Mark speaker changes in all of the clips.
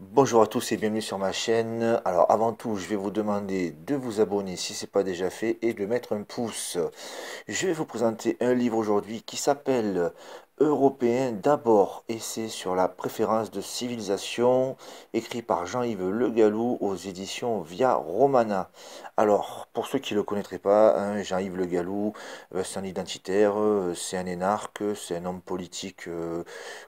Speaker 1: Bonjour à tous et bienvenue sur ma chaîne. Alors avant tout, je vais vous demander de vous abonner si ce n'est pas déjà fait et de mettre un pouce. Je vais vous présenter un livre aujourd'hui qui s'appelle Européen d'abord, essai sur la préférence de civilisation, écrit par Jean-Yves Le Gallou aux éditions Via Romana. Alors, pour ceux qui ne le connaîtraient pas, hein, Jean-Yves Le Gallou, c'est un identitaire, c'est un énarque, c'est un homme politique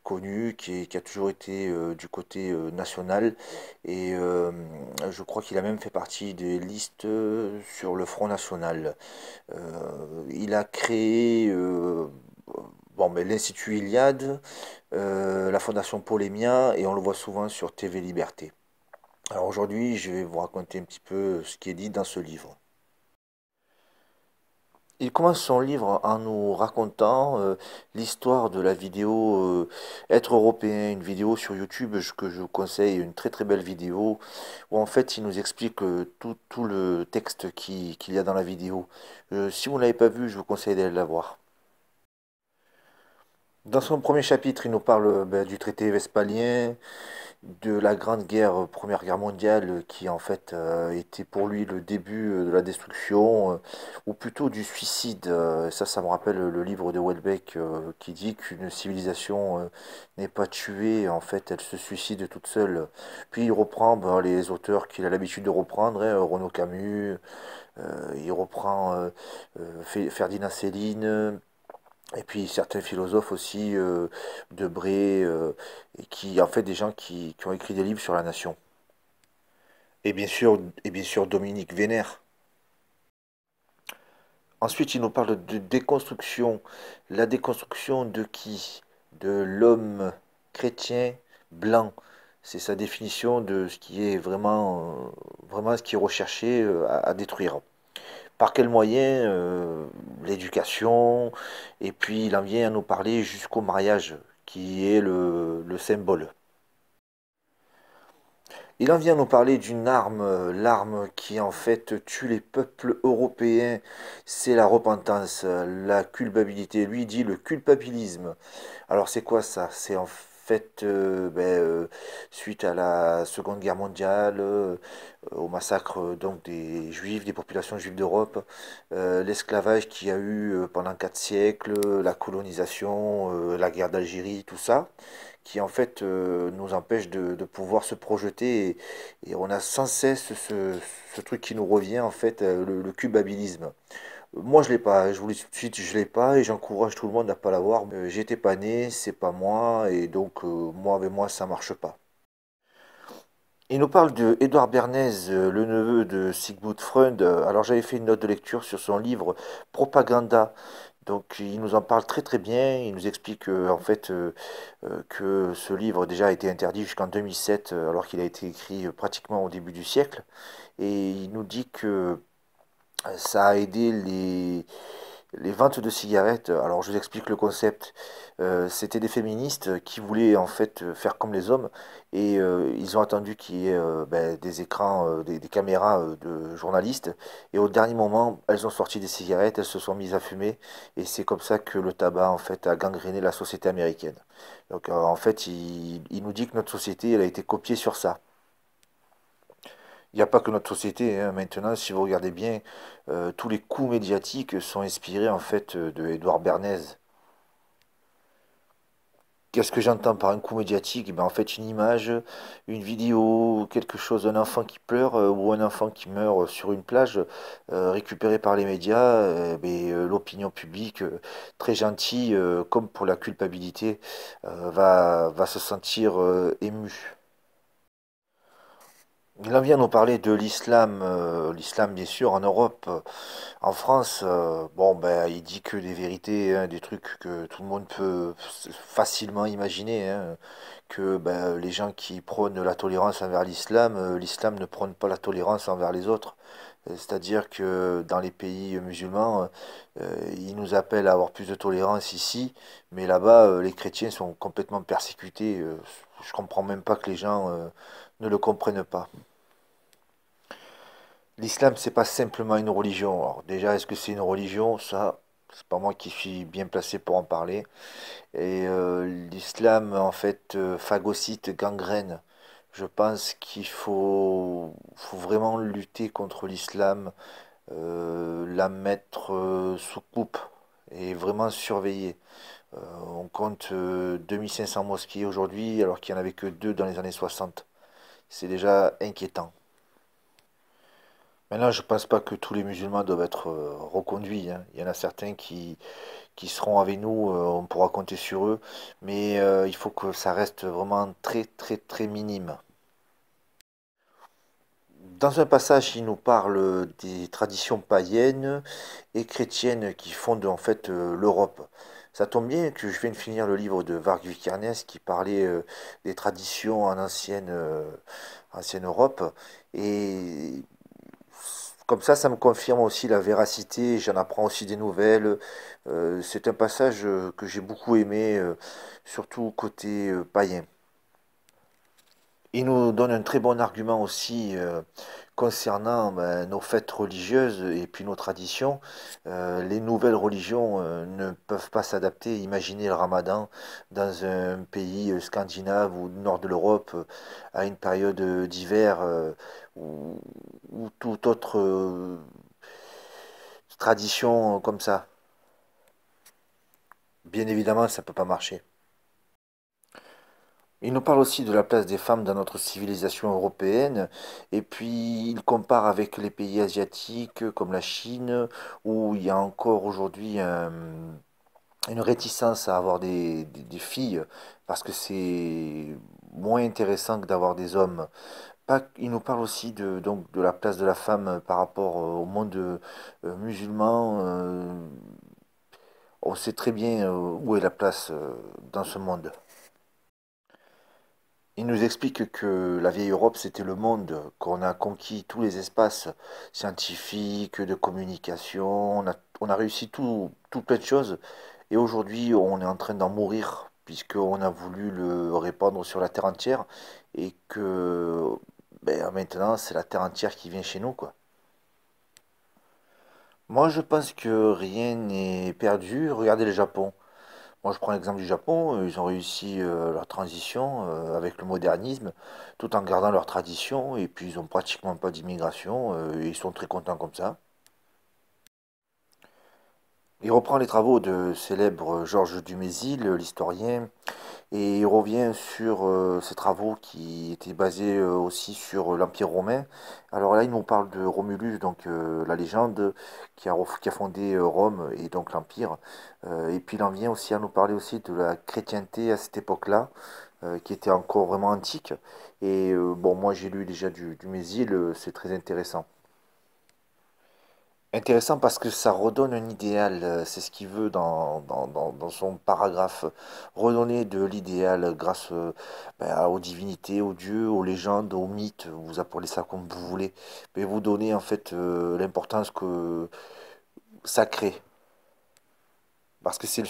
Speaker 1: connu qui a toujours été du côté national et je crois qu'il a même fait partie des listes sur le Front National. Il a créé bon, mais l'Institut Iliade, la Fondation Polémia, et on le voit souvent sur TV Liberté. Alors aujourd'hui, je vais vous raconter un petit peu ce qui est dit dans ce livre. Il commence son livre en nous racontant l'histoire de la vidéo Être européen, une vidéo sur YouTube que je vous conseille, une très très belle vidéo où en fait il nous explique tout le texte qu'il y a dans la vidéo. Si vous ne l'avez pas vu, je vous conseille d'aller la voir. Dans son premier chapitre, il nous parle du traité westphalien, de la Grande Guerre, Première Guerre mondiale, qui en fait était pour lui le début de la destruction, ou plutôt du suicide. Ça me rappelle le livre de Welbeck qui dit qu'une civilisation n'est pas tuée, en fait, elle se suicide toute seule. Puis il reprend les auteurs qu'il a l'habitude de reprendre, hein, Renaud Camus, il reprend Ferdinand Céline. Et puis certains philosophes aussi, Debré, et qui en fait des gens qui ont écrit des livres sur la nation. Et bien sûr Dominique Vénère. Ensuite, il nous parle de déconstruction. La déconstruction de qui? De l'homme chrétien blanc. C'est sa définition de ce qui est vraiment ce qui est recherché à détruire. Par quels moyens? L'éducation, et puis il en vient à nous parler jusqu'au mariage, qui est le symbole. Il en vient nous parler d'une arme, l'arme qui en fait tue les peuples européens, c'est la repentance, la culpabilité. Lui dit le culpabilisme. Alors c'est quoi ça? C'est en fait suite à la Seconde Guerre mondiale, au massacre donc des Juifs, des populations juives d'Europe, l'esclavage qu'il y a eu pendant 4 siècles, la colonisation, la guerre d'Algérie, tout ça qui en fait nous empêche de pouvoir se projeter et on a sans cesse ce truc qui nous revient en fait, le culpabilisme. Moi je l'ai pas, je vous le dis tout de suite, je l'ai pas et j'encourage tout le monde à pas l'avoir. J'étais pas né, c'est pas moi et donc moi avec moi ça marche pas. Il nous parle de Édouard Bernays, le neveu de Sigmund Freud. Alors j'avais fait une note de lecture sur son livre Propaganda. Donc il nous en parle très très bien. Il nous explique en fait que ce livre déjà a été interdit jusqu'en 2007, alors qu'il a été écrit pratiquement au début du siècle. Et il nous dit que ça a aidé les ventes de cigarettes. Alors je vous explique le concept. C'était des féministes qui voulaient en fait faire comme les hommes et ils ont attendu qu'il y ait des écrans, des caméras de journalistes et au dernier moment elles ont sorti des cigarettes, elles se sont mises à fumer et c'est comme ça que le tabac en fait a gangréné la société américaine. Donc en fait il nous dit que notre société elle a été copiée sur ça. Il n'y a pas que notre société, hein. Maintenant, si vous regardez bien, tous les coups médiatiques sont inspirés en fait de Édouard Bernays. Qu'est-ce que j'entends par un coup médiatique? Eh ben, en fait, une image, une vidéo, quelque chose, un enfant qui pleure ou un enfant qui meurt sur une plage, récupéré par les médias, l'opinion publique, très gentille, comme pour la culpabilité, va se sentir émue. Il en vient nous parler de l'islam bien sûr en Europe, en France. Bon ben il dit que des vérités, hein, des trucs que tout le monde peut facilement imaginer, hein, que ben, les gens qui prônent la tolérance envers l'islam, l'islam ne prône pas la tolérance envers les autres. C'est-à-dire que dans les pays musulmans, ils nous appellent à avoir plus de tolérance ici, mais là-bas, les chrétiens sont complètement persécutés. Je comprends même pas que les gens ne le comprennent pas. L'islam, c'est pas simplement une religion. Alors déjà, est-ce que c'est une religion? Ça, c'est pas moi qui suis bien placé pour en parler. Et l'islam, en fait, phagocyte, gangrène Je pense qu'il faut vraiment lutter contre l'islam, la mettre sous coupe et vraiment surveiller. On compte 2500 mosquées aujourd'hui alors qu'il n'y en avait que deux dans les années 60. C'est déjà inquiétant. Maintenant, je ne pense pas que tous les musulmans doivent être reconduits, hein. Il y en a certains qui seront avec nous, on pourra compter sur eux, mais il faut que ça reste vraiment très très très minime. Dans un passage, il nous parle des traditions païennes et chrétiennes qui fondent en fait l'Europe. Ça tombe bien que je viens de finir le livre de Varg Vikernes qui parlait des traditions en ancienne Europe. Et comme ça me confirme aussi la véracité, j'en apprends aussi des nouvelles. C'est un passage que j'ai beaucoup aimé, surtout côté païen. Il nous donne un très bon argument aussi concernant ben, nos fêtes religieuses et puis nos traditions. Les nouvelles religions ne peuvent pas s'adapter. Imaginez le ramadan dans un pays scandinave ou du nord de l'Europe à une période d'hiver ou, ou toute autre tradition comme ça. Bien évidemment, ça ne peut pas marcher. Il nous parle aussi de la place des femmes dans notre civilisation européenne, et puis il compare avec les pays asiatiques comme la Chine, où il y a encore aujourd'hui une réticence à avoir des filles, parce que c'est moins intéressant que d'avoir des hommes. Il nous parle aussi donc, de la place de la femme par rapport au monde musulman. On sait très bien où est la place dans ce monde. Il nous explique que la vieille Europe, c'était le monde, qu'on a conquis tous les espaces scientifiques, de communication, on a réussi tout plein de choses, et aujourd'hui on est en train d'en mourir, puisqu'on a voulu le répandre sur la Terre entière, et que ben, maintenant c'est la Terre entière qui vient chez nous, quoi. Moi je pense que rien n'est perdu, regardez le Japon. Moi, je prends l'exemple du Japon, ils ont réussi leur transition avec le modernisme, tout en gardant leur tradition, et puis ils ont pratiquement pas d'immigration, et ils sont très contents comme ça. Il reprend les travaux de célèbre Georges Dumézil, l'historien, et il revient sur ses travaux qui étaient basés aussi sur l'Empire romain. Alors là, il nous parle de Romulus, donc la légende qui a fondé Rome et donc l'Empire. Et puis il en vient aussi à nous parler aussi de la chrétienté à cette époque-là, qui était encore vraiment antique. Et bon, moi j'ai lu déjà du Mésil, c'est très intéressant. Intéressant parce que ça redonne un idéal, c'est ce qu'il veut dans son paragraphe, redonner de l'idéal grâce ben, aux divinités, aux dieux, aux légendes, aux mythes, vous appelez ça comme vous voulez, mais vous donnez en fait l'importance que sacré, parce que c'est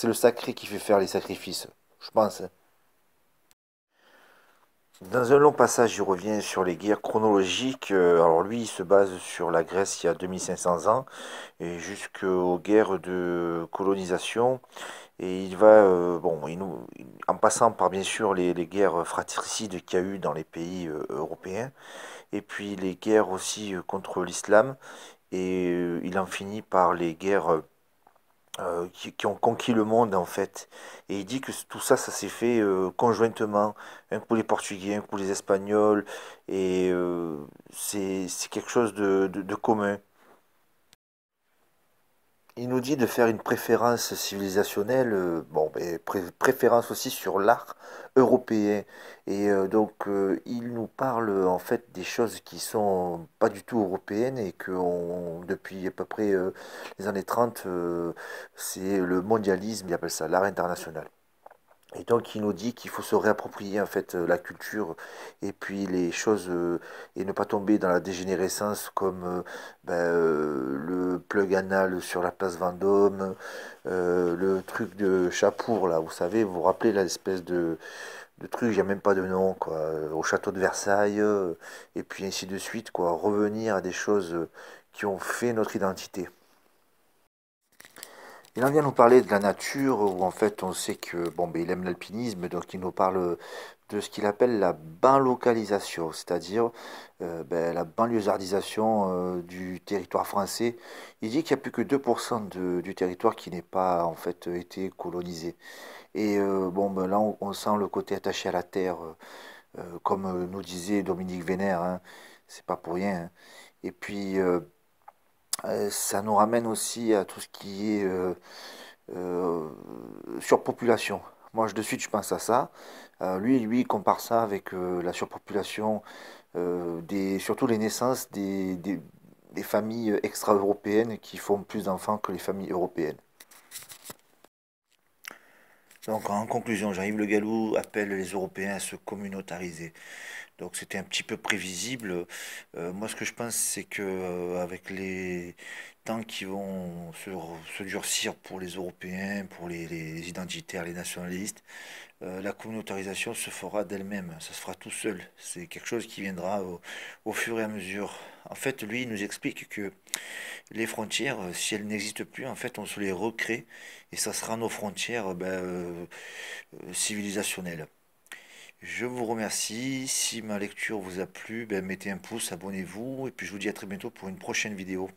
Speaker 1: le sacré qui fait faire les sacrifices, je pense, hein. Dans un long passage, il revient sur les guerres chronologiques. Alors lui, il se base sur la Grèce il y a 2500 ans et jusqu'aux guerres de colonisation. Et il va, bon, en passant par bien sûr les guerres fratricides qu'il y a eu dans les pays européens, et puis les guerres aussi contre l'islam, et il en finit par les guerres qui ont conquis le monde en fait. Et il dit que tout ça, ça s'est fait conjointement, un coup les Portugais, un coup les Espagnols, et c'est quelque chose de commun. Il nous dit de faire une préférence civilisationnelle, bon, ben, préférence aussi sur l'art européen. Et donc, il nous parle en fait des choses qui sont pas du tout européennes et que depuis à peu près les années 30, c'est le mondialisme, il appelle ça l'art international. Et donc, il nous dit qu'il faut se réapproprier en fait la culture et puis les choses et ne pas tomber dans la dégénérescence comme le plug anal sur la place Vendôme, le truc de Chapour là, vous savez, vous vous rappelez là, l'espèce de truc, il n'y a même pas de nom quoi, au château de Versailles et puis ainsi de suite quoi, revenir à des choses qui ont fait notre identité. Il en vient nous parler de la nature, où en fait on sait que bon, ben, il aime l'alpinisme, donc il nous parle de ce qu'il appelle la banlocalisation, c'est-à-dire la banlieusardisation du territoire français. Il dit qu'il n'y a plus que 2% du territoire qui n'est pas en fait été colonisé. Et bon, ben là, on sent le côté attaché à la terre, comme nous disait Dominique Vénère, hein, c'est pas pour rien, hein. Et puis, ça nous ramène aussi à tout ce qui est euh, surpopulation. Moi, de suite, je pense à ça. Lui, il compare ça avec la surpopulation, surtout les naissances des familles extra-européennes qui font plus d'enfants que les familles européennes. Donc, en conclusion, Jean-Yves Le Gallou appelle les Européens à se communautariser. Donc c'était un petit peu prévisible. Moi, ce que je pense, c'est que avec les temps qui vont se durcir pour les Européens, pour les identitaires, les nationalistes, la communautarisation se fera d'elle-même. Ça se fera tout seul. C'est quelque chose qui viendra au fur et à mesure. En fait, lui, il nous explique que les frontières, si elles n'existent plus, en fait, on se les recrée et ça sera nos frontières civilisationnelles. Je vous remercie. Si ma lecture vous a plu, ben, mettez un pouce, abonnez-vous et puis je vous dis à très bientôt pour une prochaine vidéo.